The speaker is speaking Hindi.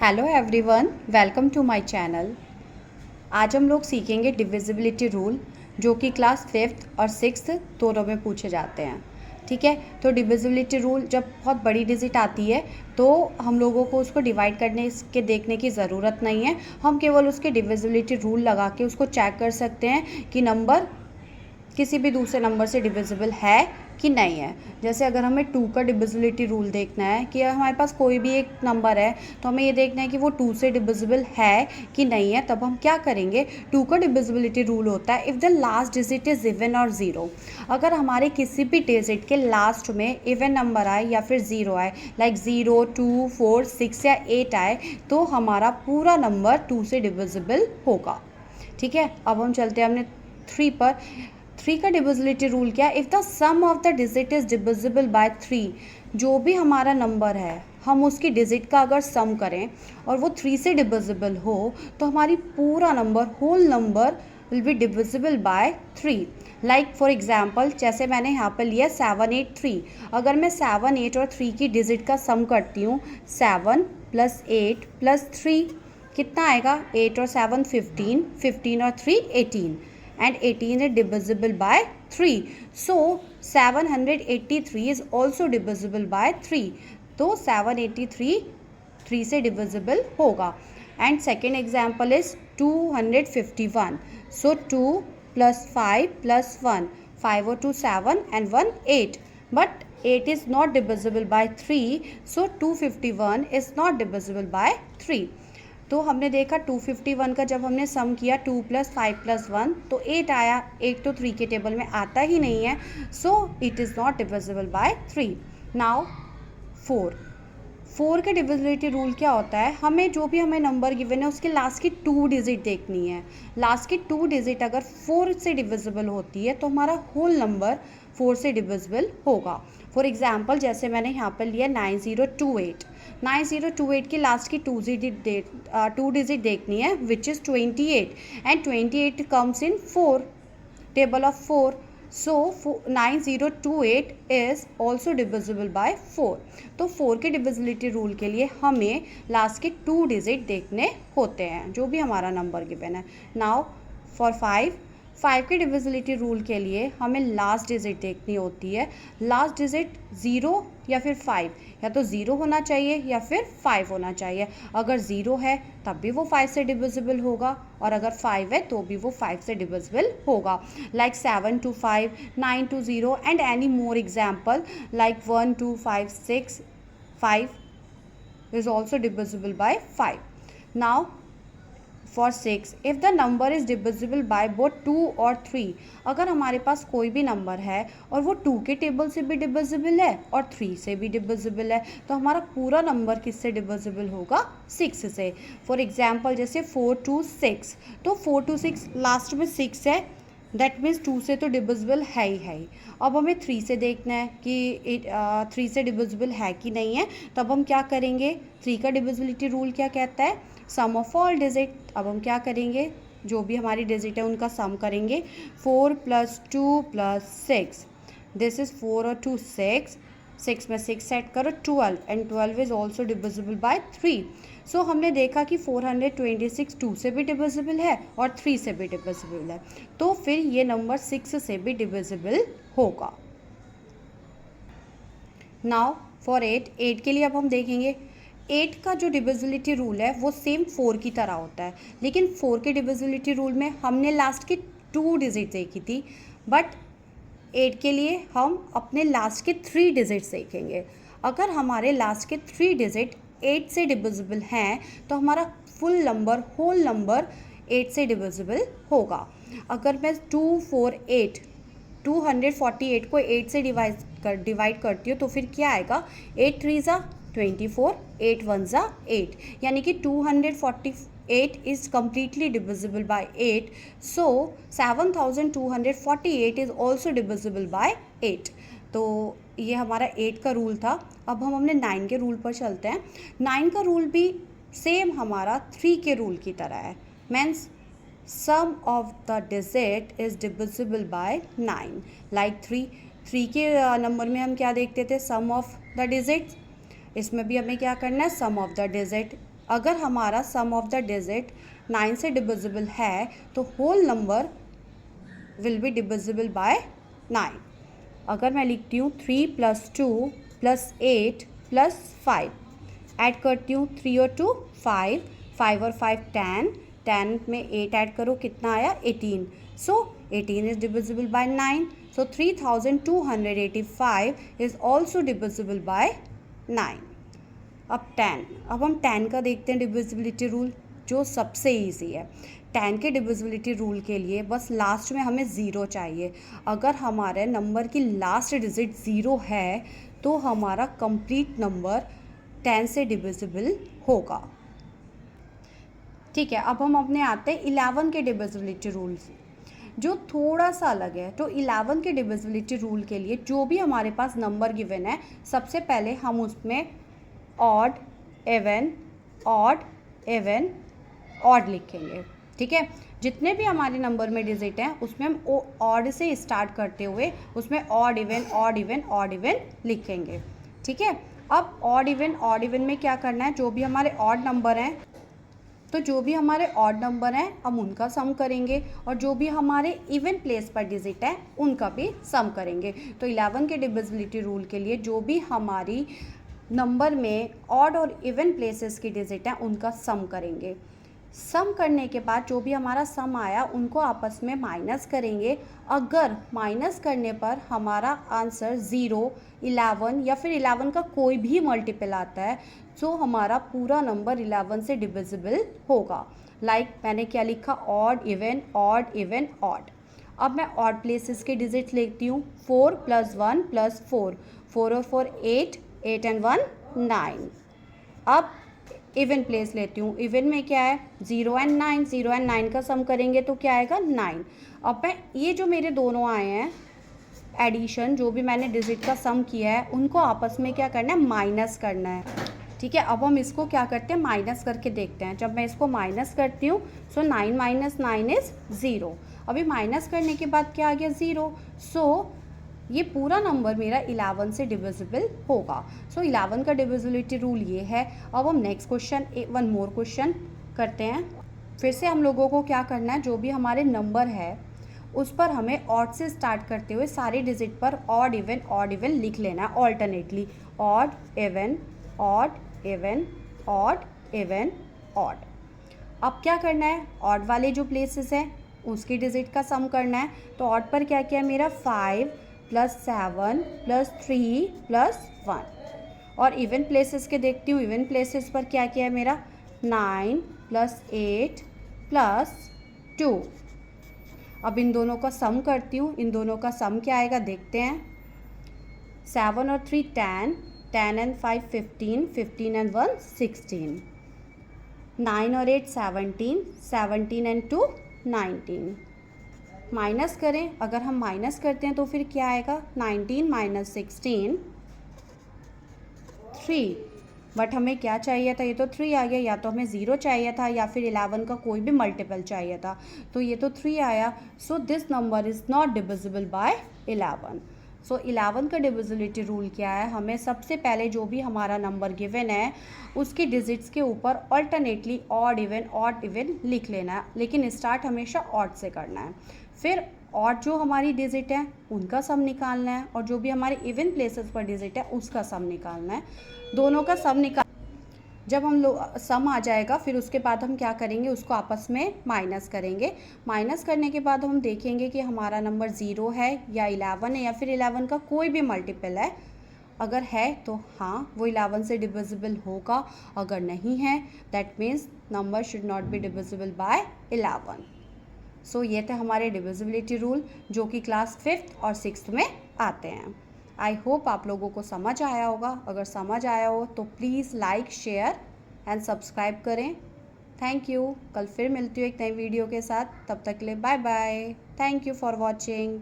Hello everyone, welcome to my channel. आज हम लोग सीखेंगे डिविजिबिलिटी रूल, जो कि क्लास 5th और 6th दोनों में पूछे जाते हैं। ठीक है, तो डिविजिबिलिटी रूल जब बहुत बड़ी डिजिट आती है तो हम लोगों को उसको डिवाइड करने के देखने की ज़रूरत नहीं है। हम केवल उसके डिविजिबिलिटी रूल लगा के उसको चेक कर सकते हैं कि नंबर किसी भी दूसरे नंबर से डिविजिबल है कि नहीं है। जैसे अगर हमें 2 का डिविजिबिलिटी रूल देखना है कि हमारे पास कोई भी एक नंबर है तो हमें ये देखना है कि वो 2 से डिविजिबल है कि नहीं है, तब हम क्या करेंगे। 2 का डिविजिबिलिटी रूल होता है if the last digit is even और ज़ीरो। अगर हमारे किसी भी डिजिट के लास्ट में इवन नंबर आए या फिर ज़ीरो आए, लाइक 0, 2, 4, 6 या 8 आए, तो हमारा पूरा नंबर 2 से डिविजिबल होगा। ठीक है, अब हम चलते हैं हमने 3 पर। 3 का डिविजिबिलिटी रूल क्या है। If the sum of the digit is divisible by 3, जो भी हमारा नंबर है हम उसकी डिजिट का अगर सम करें और वो 3 से डिविजिबल हो तो हमारी पूरा number, whole number will be divisible by 3। Like for example, जैसे मैंने यहाँ पर लिया 783। अगर मैं 7, 8 और 3 की डिजिट का सम करती हूँ, 7 + 8 + 3 कितना आएगा। 8 और 7 15, 15 और 3 18, and 18 is divisible by 3. So 783 is also divisible by 3. तो 783 3 से divisible होगा। And second example is 251. So 2 + 5 + 1, 5 और 2 7 and 1 8. But 8 is not divisible by 3. So 251 is not divisible by 3. तो हमने देखा 251 का जब हमने सम किया 2 + 5 + 1 तो 8 आया। 8 तो 3 के टेबल में आता ही नहीं है, so it is not divisible by 3। Now 4 के डिविजिबिलिटी रूल क्या होता है। हमें जो भी हमें नंबर गिवन है उसके लास्ट की 2 डिजिट देखनी है। लास्ट की 2 डिजिट अगर 4 से डिविजिबल होती है तो हमारा होल नंबर 4 से डिविजिबल होगा। फॉर एग्जाम्पल, जैसे मैंने यहाँ पर लिया 9028। 9028 की लास्ट की 2 डिजिट देखनी है, which is 28, and 28 comes in 4, table of 4। So 9028 is also divisible by 4। तो 4 के डिविजिबिलिटी रूल के लिए हमें लास्ट के 2 डिजिट देखने होते हैं, जो भी हमारा नंबर गिवन है। नाउ फॉर 5 के डिविजिबिलिटी रूल के लिए हमें लास्ट डिजिट देखनी होती है। लास्ट डिजिट 0 या फिर 5, या तो 0 होना चाहिए या फिर 5 होना चाहिए। अगर 0 है तब भी वो 5 से डिविजिबल होगा, और अगर 5 है तो भी वो 5 से डिविजिबल होगा। Like 7 to 5, 9 to 0 and any more example like 1 2 5 6 5 is also divisible by 5. Now for 6, if the number is divisible by both 2 or 3, अगर हमारे पास कोई भी नंबर है और वो 2 के टेबल से भी डिविजिबल है और 3 से भी डिविजिबल है, तो हमारा पूरा नंबर किससे डिविजिबल होगा, 6 से। फॉर एग्जाम्पल, जैसे 4 to 6, तो 4 to 6 लास्ट में 6 है, दैट मीन्स 2 से तो डिविजिबल है ही। अब हमें 3 से देखना है कि 3 से डिविजिबल है कि नहीं है, तब हम क्या करेंगे। 3 का डिविजिबिलिटी रूल क्या कहता है, सम ऑफ ऑल डिजिट। अब हम क्या करेंगे, जो भी हमारी डिजिट है उनका सम करेंगे। 4 + 2 + 6, दिस इज़ 4 और 2 6, 6 में 6 सेट करो 12, and 12 is also divisible by 3। सो हमने देखा कि 426 2 से भी डिविजिबल है और 3 से भी डिविजिबल है, तो फिर ये नंबर 6 से भी डिविजिबल होगा। नाउ फॉर 8 के लिए अब हम देखेंगे 8 का जो डिविजिबिलिटी रूल है वो सेम 4 की तरह होता है, लेकिन 4 के डिविजिबिलिटी रूल में हमने लास्ट की 2 डिजिट देखी थी, बट 8 के लिए हम अपने लास्ट के 3 डिजिट्स देखेंगे। अगर हमारे लास्ट के 3 डिजिट 8 से डिविजिबल हैं तो हमारा फुल नंबर, होल नंबर 8 से डिविजिबल होगा। अगर मैं 248 248 को 8 से डिवाइड करती हूँ तो फिर क्या आएगा, 8 3 ज़ा 24, 8 1 ज़ा 8, यानी कि 248 is completely divisible by 8। So 7248 is also divisible by 8। तो ये हमारा 8 का रूल था। अब हम अपने 9 के रूल पर चलते हैं। 9 का रूल भी सेम हमारा 3 के रूल की तरह है, means sum of the digit is divisible by 9। Like 3 के नंबर में हम क्या देखते थे, सम ऑफ द डिजिट्स। इसमें भी हमें क्या करना है, सम ऑफ द डिजिट। अगर हमारा सम ऑफ द डिजिट 9 से डिविजिबल है तो whole number will be divisible by 9। अगर मैं लिखती हूँ 3 + 2 + 8 + 5, ऐड करती हूँ 3 और 2 5, 5 और 5 10, 10 में 8 ऐड करो कितना आया 18। सो 18 is divisible by 9। So 3285 is also divisible by 9। अब 10, अब हम 10 का देखते हैं डिविजिबिलिटी रूल, जो सबसे ईजी है। 10 के डिविजिबिलिटी रूल के लिए बस लास्ट में हमें 0 चाहिए। अगर हमारे नंबर की लास्ट डिजिट 0 है तो हमारा कंप्लीट नंबर 10 से डिविजिबल होगा। ठीक है, अब हम अपने आते हैं 11 के डिविजिबिलिटी रूल जो थोड़ा सा अलग है। तो 11 के डिविजिबिलिटी रूल के लिए जो भी हमारे पास नंबर गिवन है, सबसे पहले हम उसमें odd, even, odd, even, odd लिखेंगे। ठीक है, जितने भी हमारे नंबर में डिजिट हैं उसमें हम ऑड से स्टार्ट करते हुए उसमें odd even, odd even, odd even लिखेंगे। ठीक है, अब ऑड इवन में क्या करना है, जो भी हमारे ऑड नंबर हैं तो जो भी हमारे ऑड नंबर हैं हम उनका सम करेंगे, और जो भी हमारे इवन प्लेस पर डिजिट है उनका भी सम करेंगे। तो 11 के डिविजिबिलिटी रूल के लिए जो भी हमारी नंबर में ऑड और इवन प्लेसेस की डिजिट है उनका सम करेंगे। सम करने के बाद जो भी हमारा सम आया उनको आपस में माइनस करेंगे। अगर माइनस करने पर हमारा आंसर 0, 11 या फिर 11 का कोई भी मल्टीपल आता है तो हमारा पूरा नंबर 11 से डिविजिबल होगा। लाइक मैंने क्या लिखा, odd even, odd even, odd. अब मैं ऑड प्लेसेस के डिजिट लेती हूँ, 4 + 1 + 4, 4 और 4 8, 8 and 1 9। अब इवन प्लेस लेती हूँ, इवन में क्या है 0 and 9, 0 and 9 का सम करेंगे तो क्या आएगा 9। अब मैं ये जो मेरे दोनों आए हैं एडिशन, जो भी मैंने डिजिट का सम किया है उनको आपस में क्या करना है, माइनस करना है। ठीक है, अब हम इसको क्या करते हैं, माइनस करके देखते हैं। जब मैं इसको माइनस करती हूँ सो 9 - 9 इज़ 0। अभी माइनस करने के बाद क्या आ गया 0। सो ये पूरा नंबर मेरा 11 से डिविजिबल होगा। सो 11 का डिविजिबिलिटी रूल ये है। अब हम next question, one more question करते हैं। फिर से हम लोगों को क्या करना है, जो भी हमारे नंबर है उस पर हमें ऑड से स्टार्ट करते हुए सारे डिजिट पर ऑड इवन लिख लेना है alternately. Odd even, odd even, odd even, odd. अब क्या करना है, ऑड वाले जो प्लेसेस हैं उसकी डिजिट का सम करना है। तो ऑड पर क्या क्या है मेरा 5 + 7 + 3 + 1। और इवन प्लेसेस के देखती हूँ, इवन प्लेसेस पर क्या क्या है मेरा 9 + 8 + 2। अब इन दोनों का सम करती हूँ, इन दोनों का सम क्या आएगा देखते हैं। 7 और 3 10, 10 and 5 15, 15 and 1 16, 9 और 8 17, 17 and 2 19। माइनस करें, अगर हम माइनस करते हैं तो फिर क्या आएगा 19 - 16 3। बट हमें क्या चाहिए था, ये तो 3 आ गया, या तो हमें 0 चाहिए था या फिर 11 का कोई भी मल्टीपल चाहिए था, तो ये तो 3 आया। So this number is not divisible by 11। सो 11 का डिविजिबिलिटी रूल क्या है, हमें सबसे पहले जो भी हमारा नंबर गिवन है उसके डिजिट्स के ऊपर ऑल्टरनेटली ऑड इवन लिख लेना है, लेकिन स्टार्ट हमेशा ऑड से करना है। फिर ऑड जो हमारी डिजिट है उनका सम निकालना है, और जो भी हमारे इवन प्लेसेस पर डिजिट है उसका सम निकालना है। दोनों का सम निकाल, जब हम लोग सम आ जाएगा फिर उसके बाद हम क्या करेंगे, उसको आपस में माइनस करेंगे। माइनस करने के बाद हम देखेंगे कि हमारा नंबर 0 है या 11 है या फिर 11 का कोई भी मल्टीपल है। अगर है तो हाँ वो 11 से डिविजिबल होगा, अगर नहीं है that means number should not be divisible bye 11। सो ये थे हमारे डिविजिबिलिटी रूल जो कि क्लास 5th और 6th में आते हैं। आई होप आप लोगों को समझ आया होगा। अगर समझ आया हो तो please like, share and subscribe करें। Thank you. कल फिर मिलती हूँ एक नई वीडियो के साथ, तब तक के लिए bye bye. Thank you for watching.